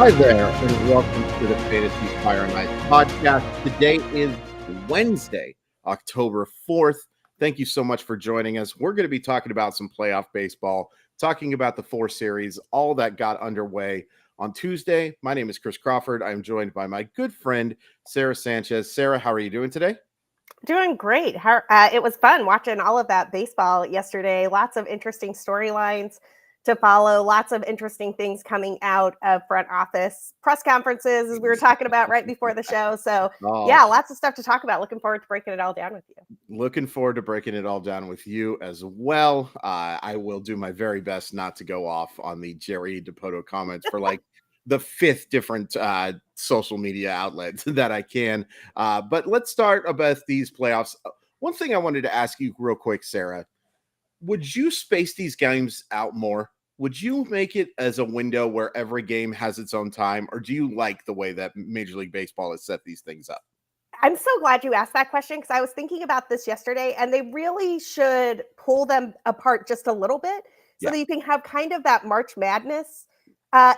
Hi there, and welcome to the Fantasy Fire and Ice podcast. Today is Wednesday, October 4th. Thank you so much for joining us. We're going to be talking about some playoff baseball, talking about the four series, all that got underway on Tuesday. My name is Chris Crawford. I'm joined by my good friend, Sara Sanchez. Sara, how are you doing today? Doing great. It was fun watching all of that baseball yesterday. Lots of interesting storylines to follow. Lots of interesting things coming out of front office press conferences, as we were talking about right before the show. So, yeah, lots of stuff to talk about. Looking forward to breaking it all down with you. Looking forward to breaking it all down with you as well. I will do my very best not to go off on the Jerry DePoto comments for like the fifth different social media outlets that I can. But let's start about these playoffs. One thing I wanted to ask you real quick, Sara, would you space these games out more? Would you make it as a window where every game has its own time, or do you like the way that Major League Baseball has set these things up? I'm so glad you asked that question because I was thinking about this yesterday, and they really should pull them apart just a little bit so that you can have kind of that March Madness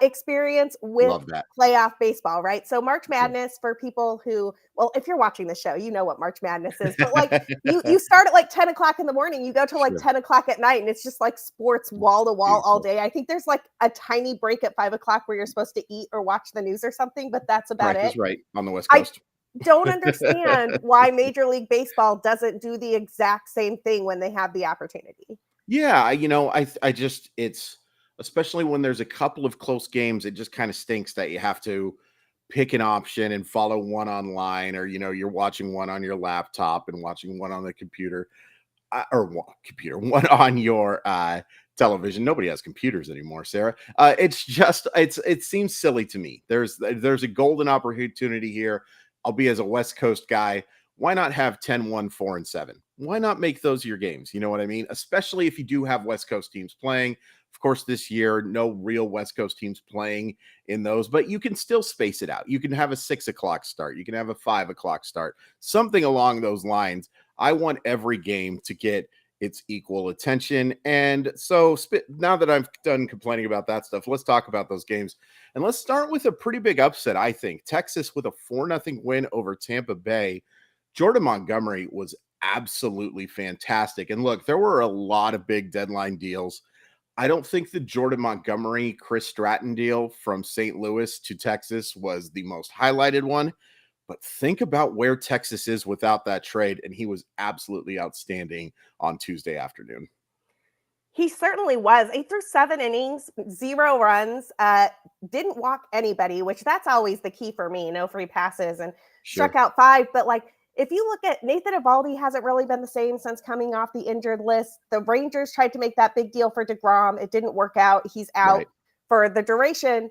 experience with playoff baseball, right? So March Madness, for people who, well, if you're watching the show, you know what March Madness is, but like you start at like 10 o'clock in the morning, you go to like 10 o'clock at night, and it's just like sports wall to wall all day. I think there's like a tiny break at 5 o'clock where you're supposed to eat or watch the news or something, but that's about it. Right on the West Coast. Don't understand why Major League Baseball doesn't do the exact same thing when they have the opportunity. Yeah, I just, it's, especially when there's a couple of close games, it just kind of stinks that you have to pick an option and follow one online, or, you're watching one on your laptop and watching one on the computer, one on your television. Nobody has computers anymore, Sara. It seems silly to me. There's a golden opportunity here. I'll be, as a West Coast guy, why not have 10-1, 4-7? Why not make those your games? You know what I mean? Especially if you do have West Coast teams playing. Of course, this year, no real West Coast teams playing in those, but you can still space it out. You can have a 6 o'clock start. You can have a 5 o'clock start, something along those lines. I want every game to get its equal attention. And so now that I've done complaining about that stuff, let's talk about those games. And let's start with a pretty big upset, I think. Texas with a 4-0 win over Tampa Bay. Jordan Montgomery was absolutely fantastic. And look, there were a lot of big deadline deals. I don't think the Jordan Montgomery, Chris Stratton deal from St. Louis to Texas was the most highlighted one. But think about where Texas is without that trade, and he was absolutely outstanding on Tuesday afternoon. He certainly was. He threw 7 innings, 0 runs, didn't walk anybody, which that's always the key for me. No free passes, and struck out 5. But like, if you look at Nathan Eovaldi, hasn't really been the same since coming off the injured list. The Rangers tried to make that big deal for DeGrom. It didn't work out. He's out for the duration.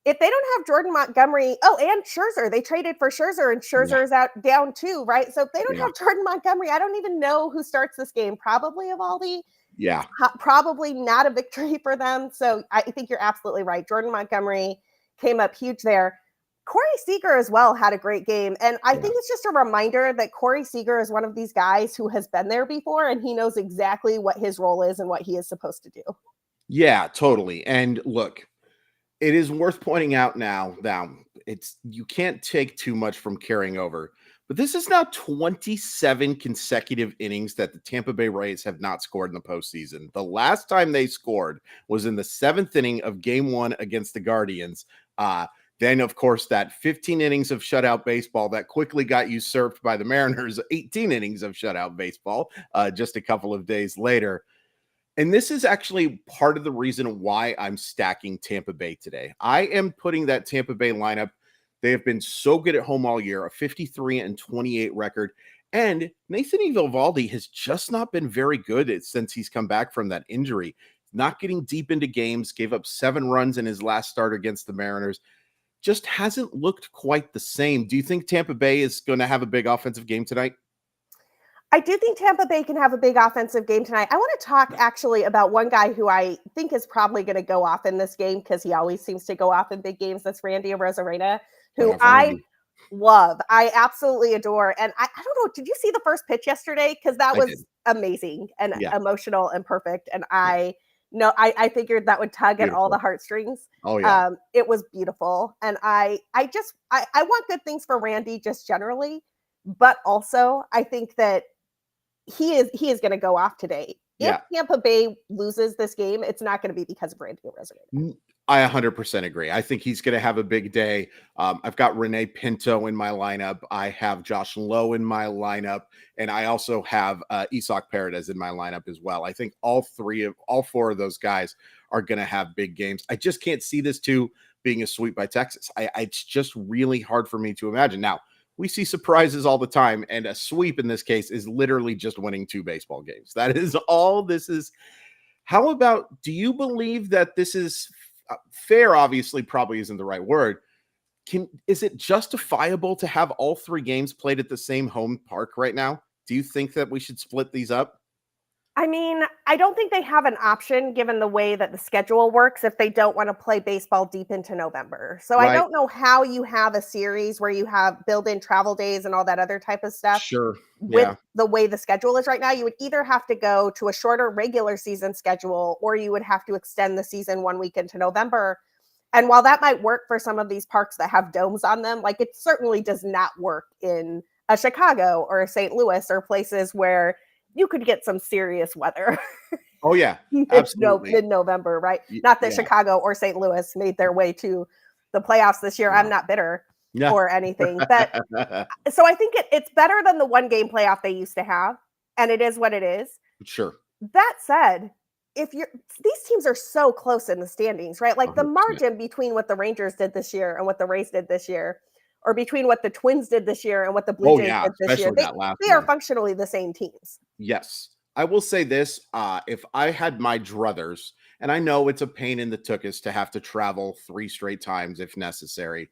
If they don't have Jordan Montgomery, and Scherzer, they traded for Scherzer, and Scherzer is out down too, right? So if they don't have Jordan Montgomery, I don't even know who starts this game. Probably Eovaldi. Yeah. Probably not a victory for them. So I think you're absolutely right. Jordan Montgomery came up huge there. Corey Seager as well had a great game. And I think it's just a reminder that Corey Seager is one of these guys who has been there before, and he knows exactly what his role is and what he is supposed to do. Yeah, totally. And look, it is worth pointing out now you can't take too much from carrying over, but this is now 27 consecutive innings that the Tampa Bay Rays have not scored in the postseason. The last time they scored was in the 7th inning of Game 1 against the Guardians. Then, of course, that 15 innings of shutout baseball that quickly got usurped by the Mariners, 18 innings of shutout baseball just a couple of days later. And this is actually part of the reason why I'm stacking Tampa Bay today. I am putting that Tampa Bay lineup. They have been so good at home all year, a 53-28 record. And Nathan Eovaldi has just not been very good since he's come back from that injury. Not getting deep into games, gave up 7 runs in his last start against the Mariners. Just hasn't looked quite the same. Do you think Tampa Bay is going to have a big offensive game tonight? I do think Tampa Bay can have a big offensive game tonight. I want to talk actually about one guy who I think is probably going to go off in this game because he always seems to go off in big games. That's Randy Arozarena, who I love. I absolutely adore. And I don't know, did you see the first pitch yesterday? Because that was amazing and emotional and perfect. And I No, I figured that would tug at all the Beautiful. heartstrings. Oh yeah. It was beautiful. And I want good things for Randy just generally, but also I think that he is going to go off today. If Yeah. Tampa Bay loses this game, it's not going to be because of Randy Arozarena. I 100% agree. I think he's going to have a big day. I've got Renee Pinto in my lineup. I have Josh Lowe in my lineup, and I also have Isak Paredes in my lineup as well. I think all four of those guys are going to have big games. I just can't see this two being a sweep by Texas. It's just really hard for me to imagine. Now, we see surprises all the time, and a sweep in this case is literally just winning 2 baseball games. That is all this is. How about, do you believe that this is fair? Obviously, probably isn't the right word. Is it justifiable to have all 3 games played at the same home park right now? Do you think that we should split these up? I mean, I don't think they have an option given the way that the schedule works if they don't want to play baseball deep into November. So I Right. don't know how you have a series where you have built-in travel days and all that other type of stuff. Sure. With Yeah. the way the schedule is right now, you would either have to go to a shorter regular season schedule or you would have to extend the season 1 week into November. And while that might work for some of these parks that have domes on them, like it certainly does not work in a Chicago or a St. Louis or places where you could get some serious weather. Oh, yeah. Absolutely. Mid-November, right? Not that Yeah. Chicago or St. Louis made their way to the playoffs this year. Yeah. I'm not bitter Yeah. or anything. But so I think it's better than the 1-game playoff they used to have, and it is what it is. Sure. That said, these teams are so close in the standings, right? Like the 100%. margin between what the Rangers did this year and what the Rays did this year, or between what the Twins did this year and what the Blue Jays did this year, especially that last they are one. functionally the same teams. Yes. I will say this, if I had my druthers, and I know it's a pain in the tuchus to have to travel 3 straight times if necessary,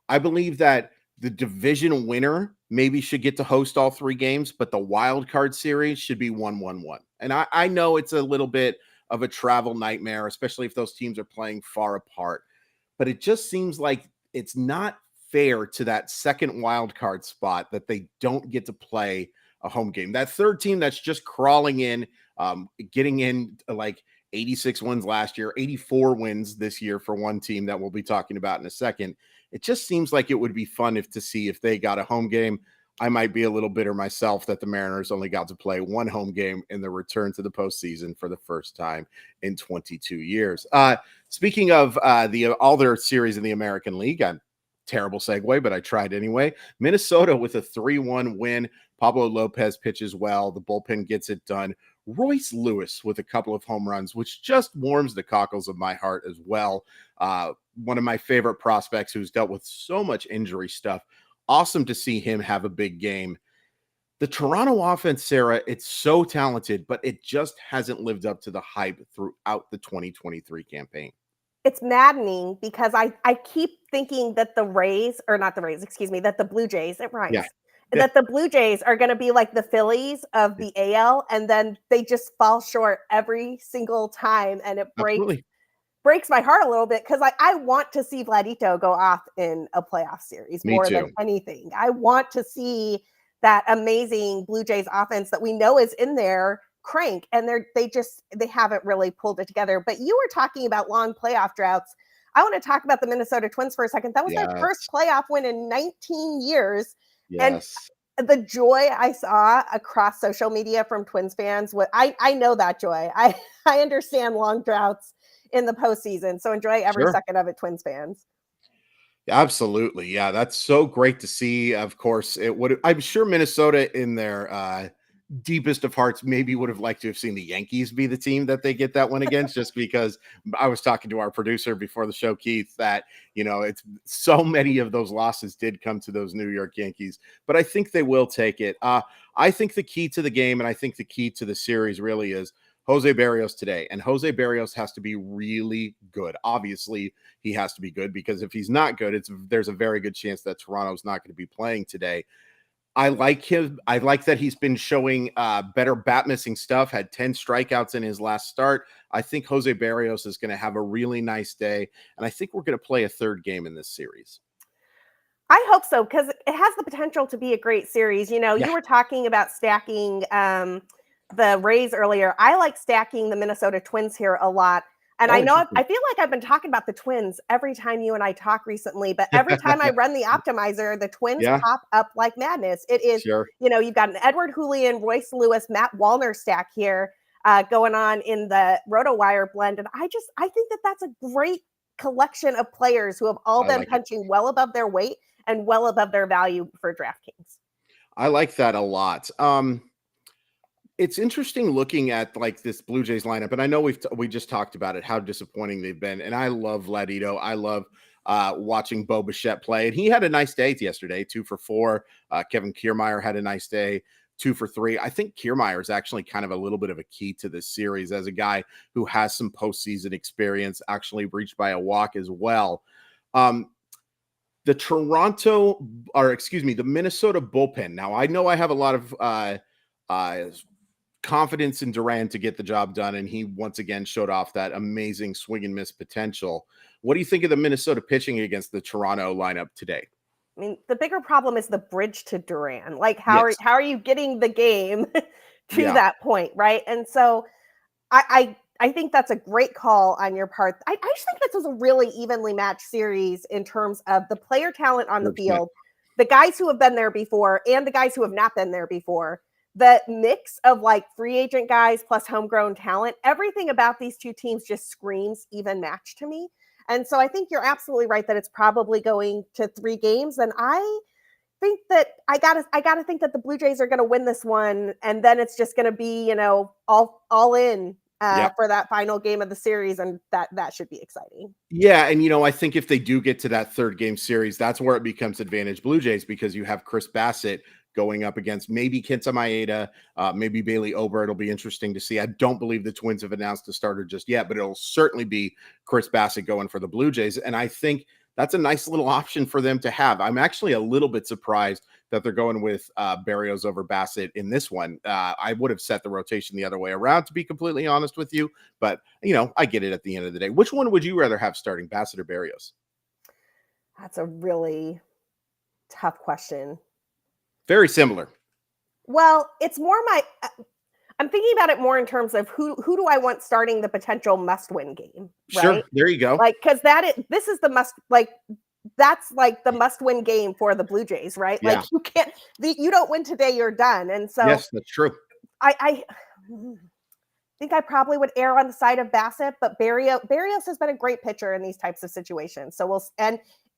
I believe that the division winner maybe should get to host all 3 games, but the wild card series should be 1-1-1. And I know it's a little bit of a travel nightmare, especially if those teams are playing far apart, but it just seems like it's not fair to that second wild card spot that they don't get to play a home game. That third team that's just crawling in, getting in like 86 wins last year, 84 wins this year for one team that we'll be talking about in a second. It just seems like it would be fun to see if they got a home game. I might be a little bitter myself that the Mariners only got to play 1 home game in the return to the postseason for the first time in 22 years. Speaking of all their series in the American League, terrible segue, but I tried anyway. Minnesota with a 3-1 win. Pablo Lopez pitches well. The bullpen gets it done. Royce Lewis with a couple of home runs, which just warms the cockles of my heart as well. One of my favorite prospects who's dealt with so much injury stuff. Awesome to see him have a big game. The Toronto offense, Sarah, it's so talented, but it just hasn't lived up to the hype throughout the 2023 campaign. It's maddening because I keep thinking that the Blue Jays, it rhymes. Yeah. That the Blue Jays are going to be like the Phillies of the AL, and then they just fall short every single time, and it breaks my heart a little bit because I want to see Vladito go off in a playoff series more than anything. I want to see that amazing Blue Jays offense that we know is in there crank, and they haven't really pulled it together. But you were talking about long playoff droughts. I want to talk about the Minnesota Twins for a second. That was their first playoff win in 19 years. Yes. And the joy I saw across social media from Twins fans, I know that joy. I understand long droughts in the postseason. So enjoy every second of it, Twins fans. Absolutely. Yeah, that's so great to see. Of course, I'm sure Minnesota in their deepest of hearts maybe would have liked to have seen the Yankees be the team that they get that one against, just because I was talking to our producer before the show, Keith, that, it's so many of those losses did come to those New York Yankees, but I think they will take it. I think the key to the game, and I think the key to the series really is Jose Berrios today. And Jose Berrios has to be really good. Obviously, he has to be good because if he's not good, there's a very good chance that Toronto's not going to be playing today. I like him. I like that he's been showing better bat missing stuff, had 10 strikeouts in his last start. I think Jose Berrios is going to have a really nice day, and I think we're going to play a third game in this series. I hope so, because it has the potential to be a great series. You were talking about stacking the Rays earlier. I like stacking the Minnesota Twins here a lot. And I know I feel like I've been talking about the Twins every time you and I talk recently, but every time I run the optimizer, the Twins pop up like madness. It is, you've got an Edward Julian, Royce Lewis, Matt Wallner stack here going on in the RotoWire blend. And I think that that's a great collection of players who have all been punching well above their weight and well above their value for DraftKings. I like that a lot. It's interesting looking at like this Blue Jays lineup, and I know we just talked about it, how disappointing they've been. And I love Vladito. I love watching Bo Bichette play, and he had a nice day yesterday, 2 for 4. Kevin Kiermaier had a nice day, 2 for 3. I think Kiermaier is actually kind of a little bit of a key to this series as a guy who has some postseason experience, actually reached by a walk as well. The Minnesota bullpen. Now, I know I have a lot of confidence in Duran to get the job done, and he once again showed off that amazing swing and miss potential. What do you think of the Minnesota pitching against the Toronto lineup today? I mean, the bigger problem is the bridge to Duran. Like, how are you getting the game to that point, right? And so I think that's a great call on your part. I just think this was a really evenly matched series in terms of the player talent on the field, the guys who have been there before and the guys who have not been there before. The mix of like free agent guys plus homegrown talent, everything about these two teams just screams even match to me. And so I think you're absolutely right that it's probably going to 3 games. And I think that I gotta think that the Blue Jays are going to win this one, and then it's just going to be all in for that final game of the series, and that should be exciting. Yeah, and I think if they do get to that 3rd game series, that's where it becomes advantage Blue Jays, because you have Chris Bassit going up against maybe Kenta Maeda, maybe Bailey Ober. It'll be interesting to see. I don't believe the Twins have announced a starter just yet, but it'll certainly be Chris Bassit going for the Blue Jays. And I think that's a nice little option for them to have. I'm actually a little bit surprised that they're going with Berrios over Bassit in this one. I would have set the rotation the other way around, to be completely honest with you. But, I get it at the end of the day. Which one would you rather have starting, Bassit or Berrios? That's a really tough question. Very similar. Well, it's more I'm thinking about it more in terms of who do I want starting the potential must-win game, right? Sure, there you go. Like, because this is the that's like the must-win game for the Blue Jays, right? Yeah. Like, you don't win today, you're done. And so yes, that's true. I think I probably would err on the side of Bassit, but Berrios has been a great pitcher in these types of situations. So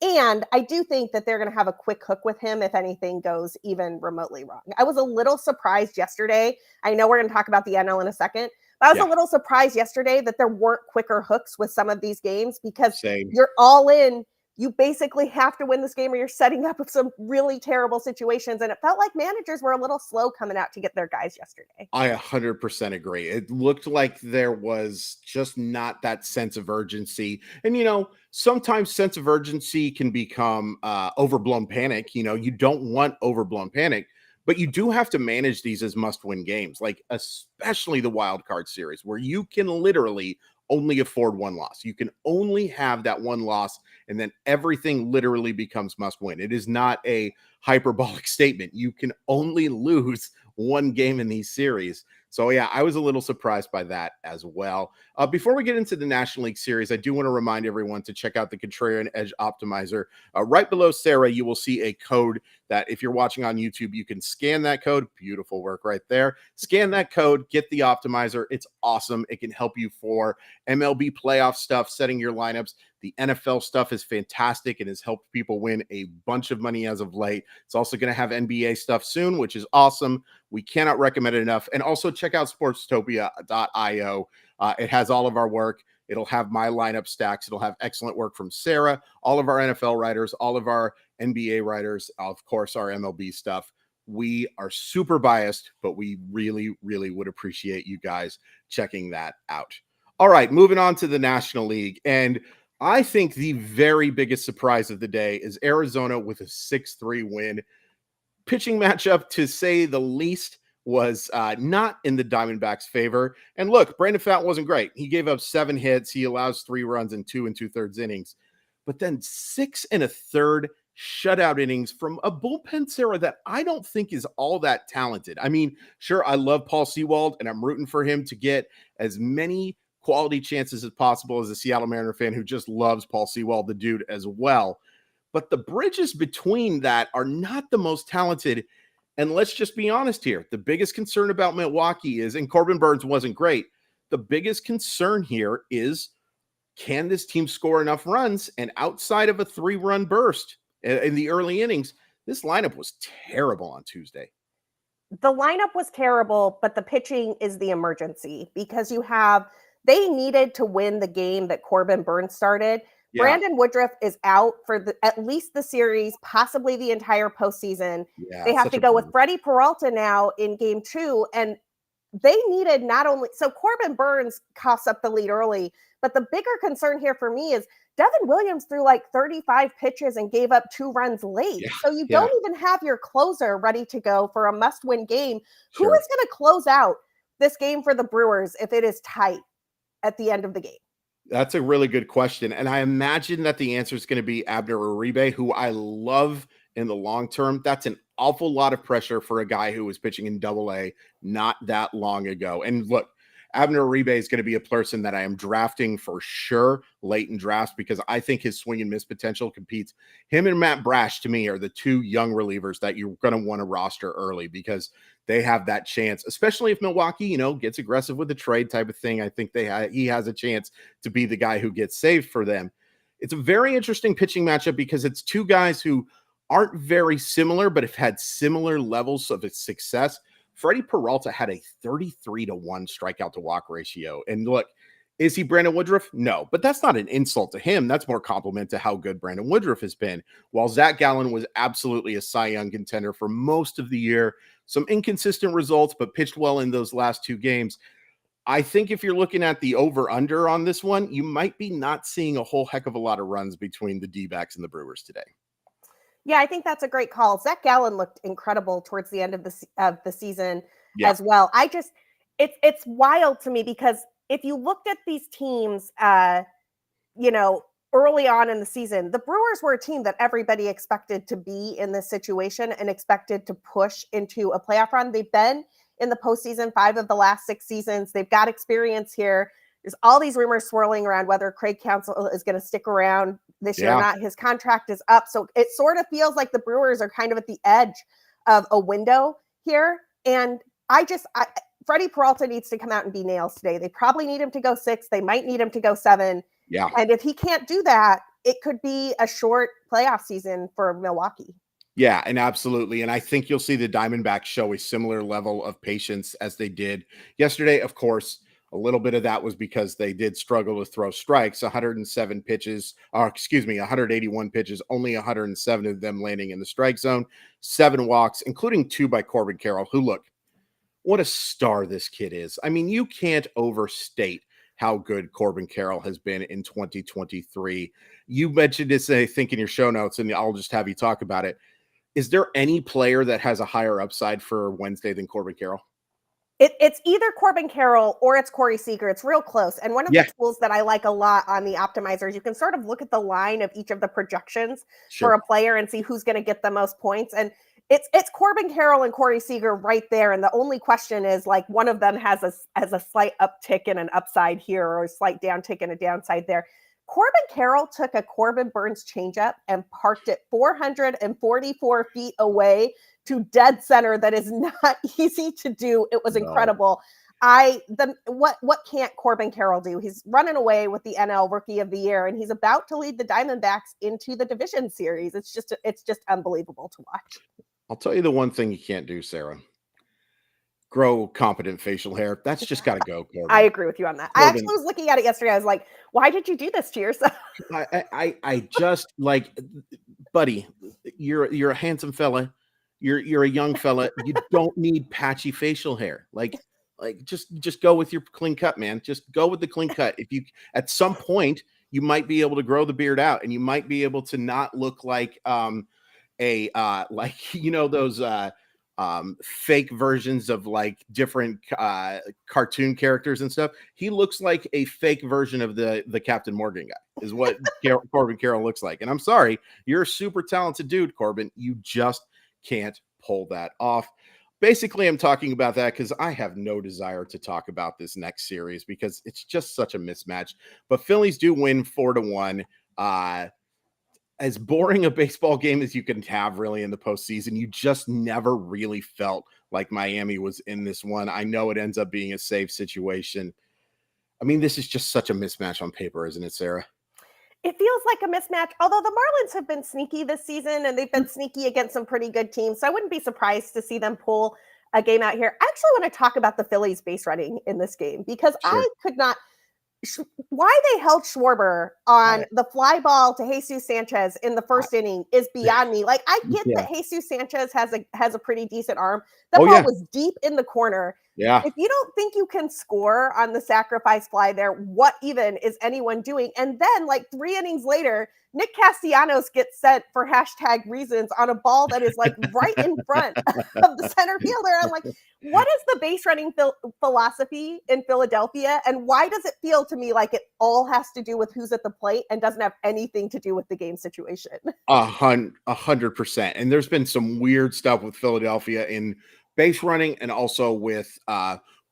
and I do think that they're going to have a quick hook with him if anything goes even remotely wrong. I was a little surprised yesterday. I know we're going to talk about the NL in a second, but I was a little surprised yesterday that there weren't quicker hooks with some of these games, because you're all in. You basically have to win this game or you're setting up some really terrible situations. And it felt like managers were a little slow coming out to get their guys yesterday. I 100% agree. It looked like there was just not that sense of urgency. And, sometimes sense of urgency can become overblown panic. You don't want overblown panic, but you do have to manage these as must-win games, like especially the wild card series, where you can literally only afford one loss. You can only have that one loss, and then everything literally becomes must win. It is not a hyperbolic statement. You can only lose one game in these series. So yeah, I was a little surprised by that as well. Before we get into the National League Series, I do want to remind everyone to check out the Contrarian Edge Optimizer. Right below Sara, you will see a code that if you're watching on YouTube, you can scan that code. Beautiful work right there. Scan that code, get the optimizer. It's awesome. It can help you for MLB playoff stuff, setting your lineups. The NFL stuff is fantastic and has helped people win a bunch of money as of late. It's also going to have NBA stuff soon, which is awesome. We cannot recommend it enough. And also check out sportstopia.io. It has all of our work. It'll have my lineup stacks. It'll have excellent work from Sara, all of our NFL writers, all of our NBA writers, of course, our MLB stuff. We are super biased, but we really, really would appreciate you guys checking that out. All right, moving on to the National League. And I think the very biggest surprise of the day is Arizona with a 6-3 win. Pitching matchup, to say the least, was not in the Diamondbacks' favor. And look, Brandon Pfaadt wasn't great. He gave up 7 hits. He allows 3 runs in 2 2/3 innings. But then 6 1/3 shutout innings from a bullpen, Sarah, that I don't think is all that talented. I mean, sure, I love Paul Sewald, and I'm rooting for him to get as many quality chances as possible as a Seattle Mariner fan who just loves Paul Sewald, the dude, as well. But the bridges between that are not the most talented. And let's just be honest here. The biggest concern about Milwaukee is, and Corbin Burnes wasn't great, the biggest concern here is, can this team score enough runs? And outside of a 3-run burst in the early innings, this lineup was terrible on Tuesday. The lineup was terrible, but the pitching is the emergency because they needed to win the game that Corbin Burnes started. Yeah. Brandon Woodruff is out for at least the series, possibly the entire postseason. Yeah, they have to go with Freddie Peralta now in game 2, and they needed not only – so Corbin Burnes coughs up the lead early, but the bigger concern here for me is Devin Williams threw like 35 pitches and gave up 2 runs late. Yeah, so you don't even have your closer ready to go for a must-win game. Sure. Who is going to close out this game for the Brewers if it is tight at the end of the game? That's a really good question. And I imagine that the answer is going to be Abner Uribe, who I love in the long term. That's an awful lot of pressure for a guy who was pitching in Double-A not that long ago. And look, Abner Uribe is going to be a person that I am drafting for sure late in drafts because I think his swing and miss potential competes. Him and Matt Brash, to me, are the 2 young relievers that you're going to want to roster early because they have that chance, especially if Milwaukee, gets aggressive with the trade type of thing. I think he has a chance to be the guy who gets saved for them. It's a very interesting pitching matchup because it's 2 guys who aren't very similar, but have had similar levels of success. Freddie Peralta had a 33-1 strikeout to walk ratio. And look, is he Brandon Woodruff? No, but that's not an insult to him. That's more compliment to how good Brandon Woodruff has been. While Zach Gallen was absolutely a Cy Young contender for most of the year, some inconsistent results, but pitched well in those last 2 games. I think if you're looking at the over-under on this one, you might be not seeing a whole heck of a lot of runs between the D-backs and the Brewers today. Yeah, I think that's a great call. Zach Gallen looked incredible towards the end of the season as well. It's wild to me because if you looked at these teams, early on in the season, the Brewers were a team that everybody expected to be in this situation and expected to push into a playoff run. They've been in the postseason 5 of the last 6 seasons. They've got experience here. There's all these rumors swirling around whether Craig Counsell is going to stick around this year or not. His contract is up. So it sort of feels like the Brewers are kind of at the edge of a window here. And Freddie Peralta needs to come out and be nails today. They probably need him to go 6. They might need him to go 7. Yeah. And if he can't do that, it could be a short playoff season for Milwaukee. Yeah, and absolutely. And I think you'll see the Diamondbacks show a similar level of patience as they did yesterday. Of course, a little bit of that was because they did struggle to throw strikes, 181 pitches, only 107 of them landing in the strike zone, 7 walks, including 2 by Corbin Carroll, who, look, what a star this kid is. I mean, you can't overstate how good Corbin Carroll has been in 2023. You mentioned this, I think, in your show notes, and I'll just have you talk about it. Is there any player that has a higher upside for Wednesday than Corbin Carroll? It's either Corbin Carroll or it's Corey Seager. It's real close. And one of the tools that I like a lot on the optimizers, you can sort of look at the line of each of the projections for a player and see who's going to get the most points. And it's Corbin Carroll and Corey Seager right there. And the only question is, like, one of them has a slight uptick and an upside here, or a slight downtick and a downside there. Corbin Carroll took a Corbin Burnes changeup and parked it 444 feet away to dead center. That is not easy to do. It was incredible. What can't Corbin Carroll do? He's running away with the NL Rookie of the Year, and he's about to lead the Diamondbacks into the division series. It's just unbelievable to watch. I'll tell you the one thing you can't do, Sarah. Grow competent facial hair. That's just got to go, Corbin. I agree with you on that. Corbin, I actually was looking at it yesterday. I was like, why did you do this to yourself? I just, like, buddy, you're a handsome fella. You're a young fella. You don't need patchy facial hair. Like just go with your clean cut, man. Just go with the clean cut. If you, at some point, you might be able to grow the beard out, and you might be able to not look like those fake versions of like different cartoon characters and stuff. He looks like a fake version of the Captain Morgan guy is what Corbin Carroll looks like. And I'm sorry, you're a super talented dude, Corbin. You just can't pull that off. Basically, I'm talking about that because I have no desire to talk about this next series because it's just such a mismatch. But Phillies do win 4-1. As boring a baseball game as you can have really in the postseason, you just never really felt like Miami was in this one. I know it ends up being a safe situation. I mean, this is just such a mismatch on paper, isn't it, Sarah? It feels like a mismatch, although the Marlins have been sneaky this season and they've been sneaky against some pretty good teams. So I wouldn't be surprised to see them pull a game out here. I actually want to talk about the Phillies base running in this game because Sure. I could not why they held Schwarber on the fly ball to Jesus Sanchez in the first inning is beyond me. Like, I get that Jesus Sanchez has a pretty decent arm. The ball was deep in the corner. Yeah. If you don't think you can score on the sacrifice fly there, what even is anyone doing? And then, like 3 innings later, Nick Castellanos gets sent for #reasons on a ball that is like right in front of the center fielder. I'm like, what is the base running philosophy in Philadelphia? And why does it feel to me like it all has to do with who's at the plate and doesn't have anything to do with the game situation? 100%. And there's been some weird stuff with Philadelphia in base running and also with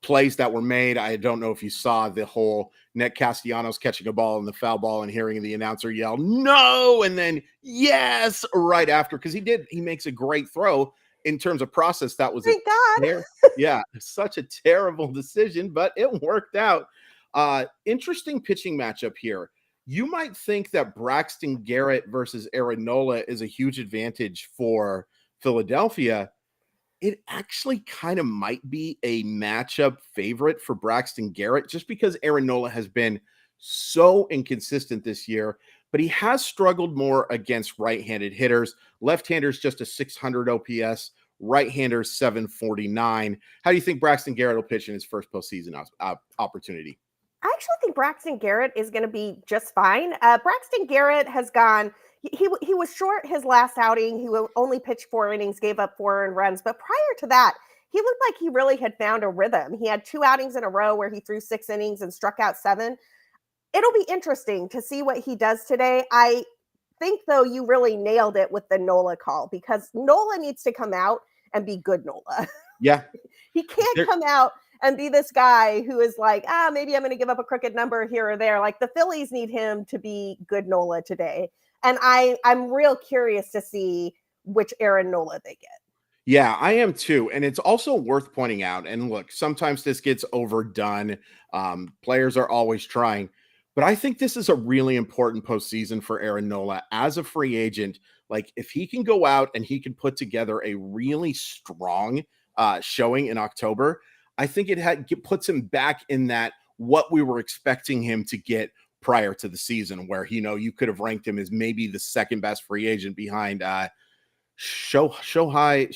plays that were made. I don't know if you saw the whole Nick Castellanos catching a ball in the foul ball and hearing the announcer yell, no, and then yes, right after, because he makes a great throw in terms of process. That was Thank God. Yeah, such a terrible decision, but it worked out. Interesting pitching matchup here. You might think that Braxton Garrett versus Aaron Nola is a huge advantage for Philadelphia. It actually kind of might be a matchup favorite for Braxton Garrett just because Aaron Nola has been so inconsistent this year, but he has struggled more against right-handed hitters. Left-handers just a 600 OPS, right-handers 749. How do you think Braxton Garrett will pitch in his first postseason opportunity? I actually think Braxton Garrett is going to be just fine. Braxton Garrett has gone. He was short his last outing. He only pitched 4 innings, gave up 4 earned runs. But prior to that, he looked like he really had found a rhythm. He had 2 outings in a row where he threw 6 innings and struck out 7. It'll be interesting to see what he does today. I think, though, you really nailed it with the Nola call because Nola needs to come out and be good Nola. Yeah. He can't come out and be this guy who is like, maybe I'm going to give up a crooked number here or there. Like, the Phillies need him to be good Nola today. And I'm real curious to see which Aaron Nola they get. Yeah, I am too. And it's also worth pointing out, and look, sometimes this gets overdone. Players are always trying, but I think this is a really important postseason for Aaron Nola as a free agent. Like, if he can go out and he can put together a really strong showing in October, I think it puts him back in that what we were expecting him to get prior to the season, where you could have ranked him as maybe the second best free agent behind Shohei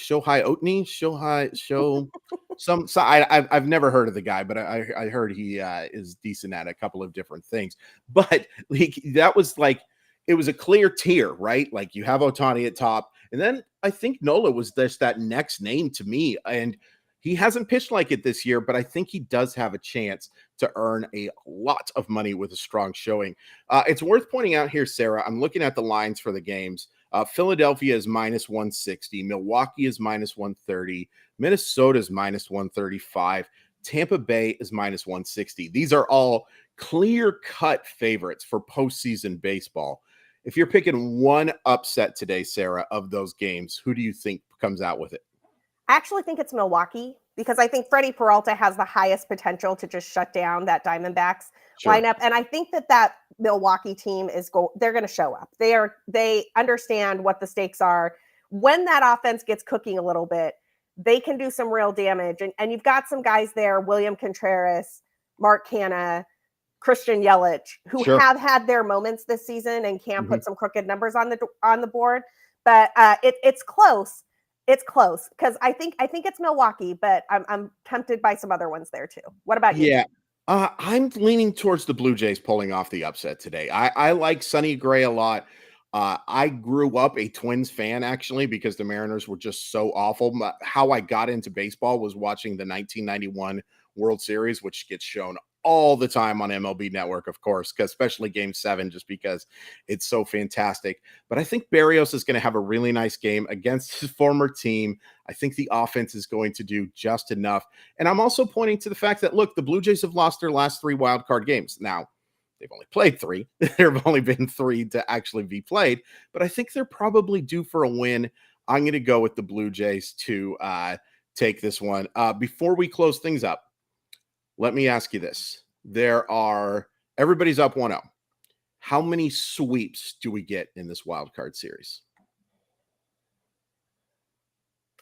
Ohtani. I've never heard of the guy, but I heard he is decent at a couple of different things. But like, that was like, it was a clear tier, right? Like, you have Ohtani at top, and then I think Nola was just that next name to me, and he hasn't pitched like it this year, but I think he does have a chance to earn a lot of money with a strong showing. It's worth pointing out here, Sarah, I'm looking at the lines for the games. Philadelphia is -160. Milwaukee is -130. Minnesota is -135. Tampa Bay is -160. These are all clear-cut favorites for postseason baseball. If you're picking one upset today, Sarah, of those games, who do you think comes out with it? I actually think it's Milwaukee because I think Freddie Peralta has the highest potential to just shut down that Diamondbacks lineup. And I think that Milwaukee team they're going to show up. They understand what the stakes are. When that offense gets cooking a little bit, they can do some real damage. And you've got some guys there, William Contreras, Mark Canha, Christian Yelich, who have had their moments this season and can put some crooked numbers on the board. But it's close. It's close because I think it's Milwaukee, but I'm tempted by some other ones there too. What about you? Yeah, I'm leaning towards the Blue Jays pulling off the upset today. I like Sonny Gray a lot. I grew up a Twins fan, actually, because the Mariners were just so awful. How I got into baseball was watching the 1991 World Series, which gets shown all the time on MLB Network, of course, especially Game 7, just because it's so fantastic. But I think Berrios is going to have a really nice game against his former team. I think the offense is going to do just enough. And I'm also pointing to the fact that, look, the Blue Jays have lost their last 3 wild card games. Now, they've only played 3. There have only been 3 to actually be played, but I think they're probably due for a win. I'm going to go with the Blue Jays to take this one. Before we close things up, let me ask you this. Everybody's up 1-0. How many sweeps do we get in this wild card series?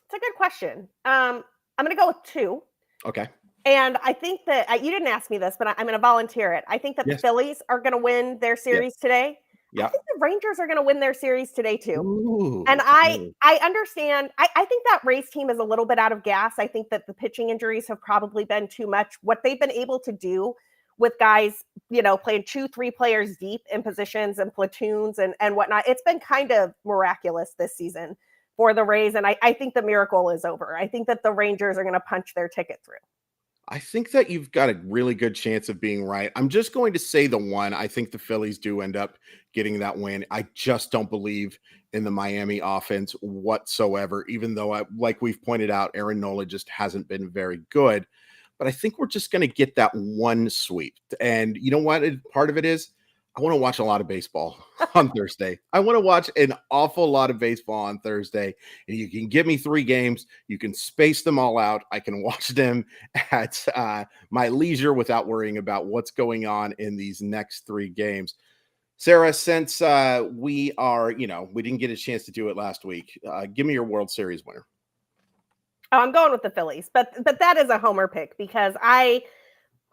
It's a good question. I'm going to go with 2. Okay. And I think that you didn't ask me this, but I'm going to volunteer it. I think that the Phillies are going to win their series today. I think the Rangers are going to win their series today too. Ooh, and I understand. I think that Rays team is a little bit out of gas. I think that the pitching injuries have probably been too much. What they've been able to do with guys, playing 2-3 players deep in positions and platoons and whatnot, it's been kind of miraculous this season for the Rays. And I think the miracle is over. I think that the Rangers are going to punch their ticket through. I think that you've got a really good chance of being right. I'm just going to say the one. I think the Phillies do end up getting that win. I just don't believe in the Miami offense whatsoever, even though, like we've pointed out, Aaron Nola just hasn't been very good. But I think we're just going to get that one sweep. And you know what? Part of it is I want to watch a lot of baseball on Thursday. I want to watch an awful lot of baseball on Thursday. And you can give me 3 games. You can space them all out. I can watch them at my leisure without worrying about what's going on in these next 3 games. Sara, since we didn't get a chance to do it last week, give me your World Series winner. Oh, I'm going with the Phillies, but that is a homer pick because I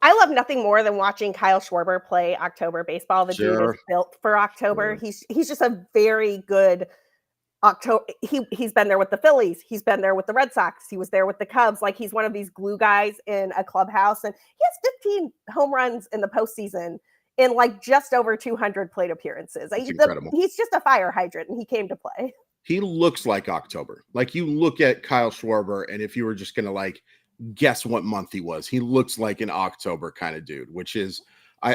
love nothing more than watching Kyle Schwarber play October baseball. The dude is built for October. He's just a very good October. He's been there with the Phillies. He's been there with the Red Sox. He was there with the Cubs. Like, he's one of these glue guys in a clubhouse, and he has 15 home runs in the postseason in like just over 200 plate appearances. That's incredible. He's just a fire hydrant, and he came to play. He looks like October. Like, you look at Kyle Schwarber, and if you were just going to guess what month he was, he looks like an October kind of dude, which is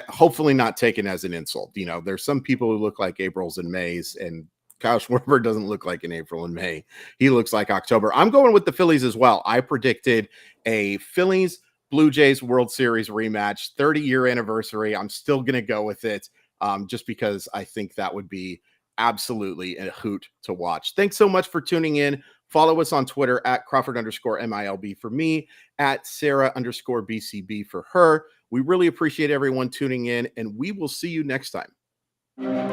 hopefully not taken as an insult. There's some people who look like Aprils and Mays, and Kyle Schwarber doesn't look like an April and May. He looks like October. I'm going with the Phillies as well. I predicted a Phillies Blue Jays World Series rematch, 30-year anniversary. I'm still going to go with it just because I think that would be absolutely a hoot to watch. Thanks so much for tuning in. Follow us on Twitter at Crawford_MILB for me, at Sara_BCB for her. We really appreciate everyone tuning in, and we will see you next time.